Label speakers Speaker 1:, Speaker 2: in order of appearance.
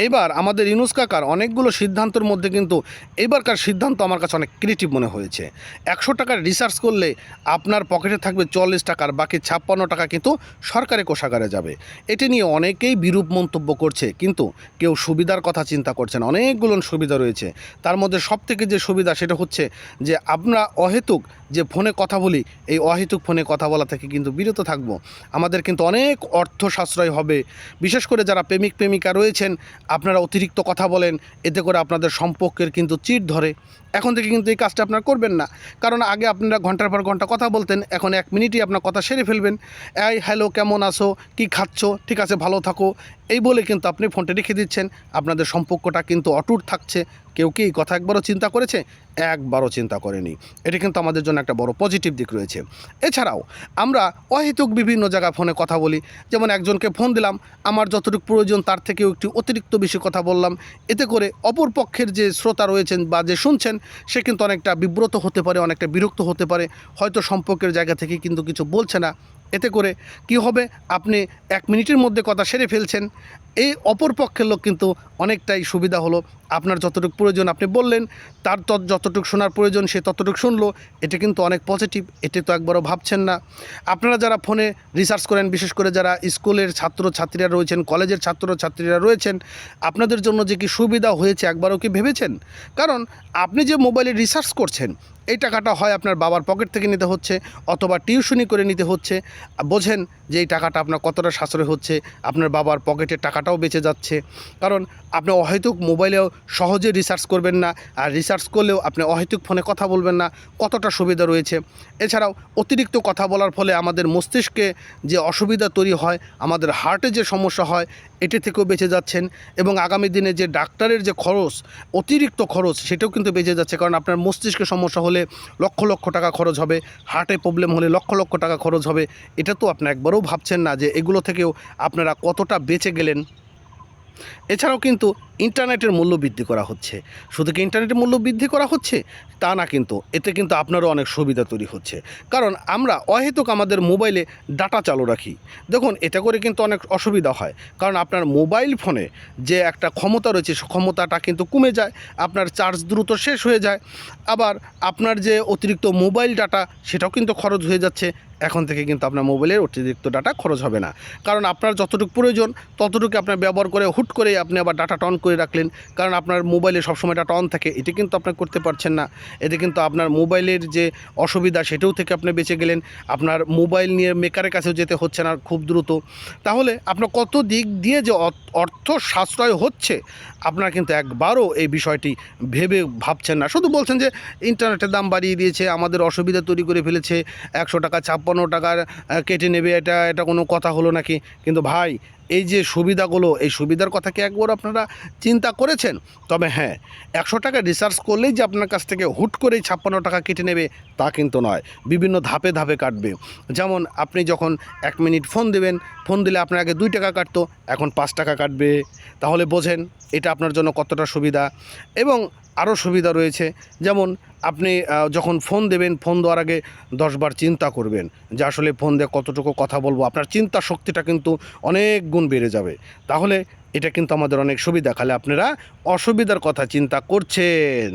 Speaker 1: এবার আমাদের ইউনূস কাকার অনেকগুলো সিদ্ধান্তের মধ্যে কিন্তু এবারকার সিদ্ধান্ত আমার কাছে অনেক ক্রিয়েটিভ মনে হয়েছে। 100 টাকার রিসার্চ করলে আপনার পকেটে থাকবে 40 টাকার, বাকি 56 টাকা কিন্তু সরকারি কোষাগারে যাবে। এটি নিয়ে অনেকেই বিরূপ মন্তব্য করছে, কিন্তু কেউ সুবিধার কথা চিন্তা করছেন। অনেকগুলো সুবিধা রয়েছে, তার মধ্যে সবথেকে যে সুবিধা সেটা হচ্ছে যে আমরা অহেতুক যে ফোনে কথা বলি, এই অহেতুক ফোনে কথা বলা থেকে কিন্তু বিরত থাকবো। আমাদের কিন্তু অনেক অর্থ সাশ্রয় হবে। বিশেষ করে যারা প্রেমিক প্রেমিকা রয়েছেন, আপনারা অতিরিক্ত কথা বলেন, এতে করে আপনাদের সম্পর্কের কিন্তু চিড় ধরে। এখন থেকে কিন্তু এই কাজটা আপনারা করবেন না, কারণ আগে আপনারা ঘন্টার পর ঘন্টা কথা বলতেন, এখন 1 মিনিটই আপনার কথা সেরে ফেলবেন। এই হ্যালো, কেমন আছো, কি খাচ্ছ, ঠিক আছে, ভালো থাকো, এই বলে কিন্তু আপনি ফোনটা রেখে দিচ্ছেন। আপনাদের সম্পর্কটা কিন্তু অটুট থাকছে। কেউ কি এই কথা একবারও চিন্তা করেছে? একবারও চিন্তা করেনি। এটি কিন্তু আমাদের জন্য একটা বড় পজিটিভ দিক রয়েছে। এছাড়াও আমরা অহেতুক বিভিন্ন জায়গায় ফোনে কথা বলি। যেমন একজনকে ফোন দিলাম, আমার যতটুকু প্রয়োজন তার থেকেও একটু অতিরিক্ত বেশি কথা বললাম। এতে করে অপর পক্ষের যে শ্রোতা রয়েছেন বা যে শুনছেন, সে কিন্তু অনেকটা বিব্রত হতে পারে, অনেকটা বিরক্ত হতে পারে, হয়তো সম্পর্কের জায়গা থেকে কিন্তু কিছু বলছে না। এতে করে কি হবে, আপনি 1 মিনিটের মধ্যে কথা সেরে ফেলছেন। এই অপর পক্ষের লোক কিন্তু অনেকটাই সুবিধা হলো। আপনার যতটুকু প্রয়োজন আপনি বললেন, তার যতটুকু শোনার প্রয়োজন সে ততটুকু শুনলো। এটা কিন্তু অনেক পজিটিভ, এটি তো একবারও ভাবছেন না। আপনারা যারা ফোনে রিসার্চ করেন, বিশেষ করে যারা স্কুলের ছাত্রছাত্রীরা রয়েছেন, কলেজের ছাত্রছাত্রীরা রয়েছেন, আপনাদের জন্য যে কি সুবিধা হয়েছে একবারও কি ভেবেছেন? কারণ আপনি যে মোবাইলে রিসার্চ করছেন, এই টাকাটা হয় আপনার বাবার পকেট থেকে নিতে হচ্ছে, অথবা টিউশনি করে নিতে হচ্ছে। বোঝেন যে এই টাকাটা আপনার কতটা সাশ্রয় হচ্ছে। আপনার বাবার পকেটের টাকাটাও বেঁচে যাচ্ছে, কারণ আপনি অহেতুক মোবাইলেও সহজে রিসার্চ করবেন না, আর রিসার্চ করলেও আপনি অহেতুক ফোনে কথা বলবেন না। কতটা সুবিধা রয়েছে। এছাড়াও অতিরিক্ত কথা বলার ফলে আমাদের মস্তিষ্কে যে অসুবিধা তৈরি হয়, আমাদের হার্টে যে সমস্যা হয়, এটি থেকেও বেঁচে যাচ্ছেন। এবং আগামী দিনে যে ডাক্তারের যে খরচ, অতিরিক্ত খরচ, সেটাও কিন্তু বেঁচে যাচ্ছে। কারণ আপনার মস্তিষ্কে সমস্যা হলে লক্ষ লক্ষ টাকা খরচ হবে, হার্টে প্রবলেম হলে লক্ষ লক্ষ টাকা খরচ হবে। এটা তো আপনি একবারও ভাবছেন না যে এগুলো থেকেও আপনারা কতটা বেঁচে গেলেন। এছাড়াও কিন্তু ইন্টারনেটের মূল্য বৃদ্ধি করা হচ্ছে। শুধু কি ইন্টারনেটের মূল্য বৃদ্ধি করা হচ্ছে তা না, কিন্তু এতে কিন্তু আপনারও অনেক সুবিধা তৈরি হচ্ছে। কারণ আমরা অহেতুক আমাদের মোবাইলে ডাটা চালু রাখি। দেখুন, এটা করে কিন্তু অনেক অসুবিধা হয়, কারণ আপনার মোবাইল ফোনে যে একটা ক্ষমতা রয়েছে, সে ক্ষমতাটা কিন্তু কমে যায়, আপনার চার্জ দ্রুত শেষ হয়ে যায়। আবার আপনার যে অতিরিক্ত মোবাইল ডাটা, সেটাও কিন্তু খরচ হয়ে যাচ্ছে। এখন থেকে কিন্তু আপনার মোবাইলের অতিরিক্ত ডাটা খরচ হবে না, কারণ আপনার যতটুকু প্রয়োজন ততটুকু আপনার ব্যবহার করে হুট করে আপনি আবার ডাটাটা অন করে রাখলেন। কারণ আপনার মোবাইলে সবসময় ডাটা অন থাকে, এটি কিন্তু আপনি করতে পারছেন না। এতে কিন্তু আপনার মোবাইলের যে অসুবিধা, সেটাও থেকে আপনি বেঁচে গেলেন। আপনার মোবাইল নিয়ে মেকারের কাছেও যেতে হচ্ছে না খুব দ্রুত। তাহলে আপনার কত দিক দিয়ে যে অর্থ সাশ্রয় হচ্ছে, আপনারা কিন্তু একবারও এই বিষয়টি ভেবে ভাবছেন না। শুধু বলছেন যে ইন্টারনেটের দাম বাড়িয়ে দিয়েছে, আমাদের অসুবিধা তৈরি করে ফেলেছে, 100 টাকা 56 টাকার কেটে নেবে, এটা কোনো কথা হলো নাকি? কিন্তু ভাই, এই যে সুবিধাগুলো, এই সুবিধার কথা কি একবার আপনারা চিন্তা করেছেন? তবে হ্যাঁ, 100 টাকা রিসার্চ করলেই যে আপনার কাছ থেকে হুট করেই 56 টাকা কেটে নেবে তা কিন্তু নয়। বিভিন্ন ধাপে ধাপে কাটবে। যেমন আপনি যখন 1 মিনিট ফোন দেবেন, ফোন দিলে আপনার আগে 2 টাকা কাটতো, এখন 5 টাকা কাটবে। তাহলে বোঝেন এটা আপনার জন্য কতটা সুবিধা। এবং আরও সুবিধা রয়েছে, যেমন আপনি যখন ফোন দেবেন, ফোন দেওয়ার আগে 10 বার চিন্তা করবেন যে আসলে ফোন দিয়ে কতটুকু কথা বলবো। আপনার চিন্তা শক্তিটা কিন্তু অনেক গুণ বেড়ে যাবে। তাহলে এটা কিন্তু আমাদের অনেক সুবিধা, খালি আপনারা অসুবিধার কথা চিন্তা করছেন।